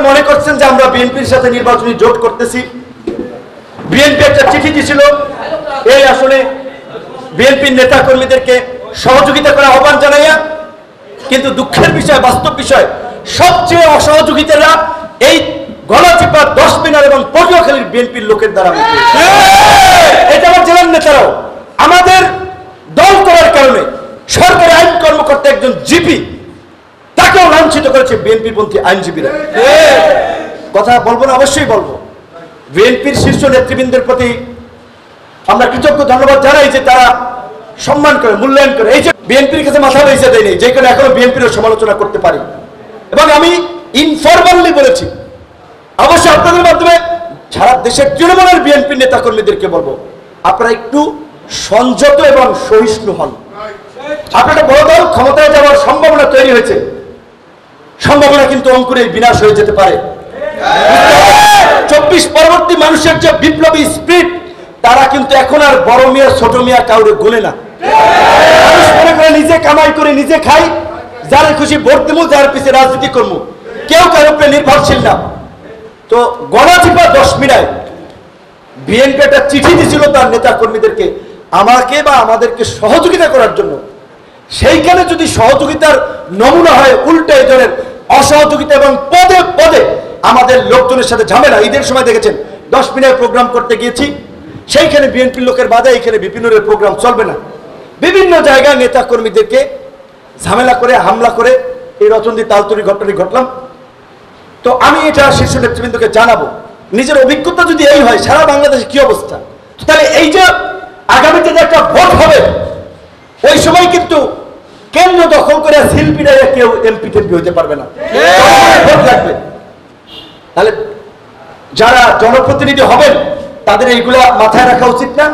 মনে করছেন যে আমরা বিএনপির সাথে নির্বাচনী জোট করতেছি। বিএনপি একটা চিঠি দিয়েছিল এই আসলে বিএনপির নেতা কর্মীদেরকে সহযোগিতা করার আহ্বান জানাইয়া, কিন্তু দুঃখের বিষয়, বাস্তব বিষয়, সবচেয়ে অসহযোগিতারা এই গলাচিপা 10 মিনার এবং পটুয়াখালীর বিএনপির লোকের দ্বারা। এটা আমার জেলার নেতারাও আমাদের দল করার কারণে সরকারি আইন কর্মকর্তা একজন জিপি তাকেও লাঞ্ছিত করেছে বিএনপি পন্থী আইনজীবীরা। কথা বলবো না, অবশ্যই বলবো। বিএনপির শীর্ষ নেতৃবৃন্দের প্রতি আমরা কৃতজ্ঞ, ধন্যবাদ জানাই যে তারা সম্মান করে, মূল্যায়ন করে। এই যে বিএনপির কাছে মাথা বেঁচে দেয়নি, যে কারণে এখনো বিএনপির সমালোচনা করতে পারি। এবং আমি ইনফরমালি বলেছি, অবশ্যই আপনাদের মাধ্যমে সারা দেশের তৃণমূলের বিএনপি নেতা কর্মীদেরকে বলবো, আপনারা একটু সংযত এবং সহিষ্ণু হন। আপনারা বড় দল, ক্ষমতায় যাওয়ার সম্ভাবনা তৈরি হয়েছে, সম্ভাবনা কিন্তু অঙ্কুরে বিনাশ হয়ে যেতে পারে। 24 পরবর্তী মানুষের যে বিপ্লবী স্পিরিট, তারা কিন্তু এখন আর বড় মিয়া ছোট মিয়া কাউরে গোলে না। মানুষ মনে করে নিজে কামাই করে নিজে খাই, যার খুশি ভোট দেবো, যার পিছিয়ে রাজনীতি করবো, কেউ কারো উপরে নির্ভরশীল না। তো গলাচিপা 10 মিনায় বিএনপি একটা চিঠি দিয়েছিল তার নেতা কর্মীদেরকে আমাকে বা আমাদেরকে সহযোগিতা করার জন্য। সেইখানে যদি সহযোগিতার নমুনা হয় উল্টো এই ধরনের অসহযোগিতা এবং পদে পদে আমাদের লোকজনের সাথে ঝামেলা। ঈদের সময় দেখেছেন 10 মিনিট প্রোগ্রাম করতে গিয়েছি, সেইখানে বিএনপির লোকের বাধা, এইখানে বিপিনের প্রোগ্রাম চলবে না। বিভিন্ন জায়গায় নেতা কর্মীদেরকে ঝামেলা করে, হামলা করে এই রচন্দি তালতরি ঘটনাটি ঘটলাম। তো আমি এটা শীর্ষ নেতৃবৃন্দকে জানাবো, নিজের অভিজ্ঞতা যদি এই হয় সারা বাংলাদেশে কি অবস্থা, তাহলে এই যে আগামীতে যে একটা ভোট হবে, ওই সময় কিন্তু কেন্দ্র দখল করে শিল্পীরা কেউ এমপি টেমপি হইতে পারবে না, ভোট লাগবে। তাহলে যারা জনপ্রতিনিধি হবেন তাদের এইগুলা মাথায় রাখা উচিত না?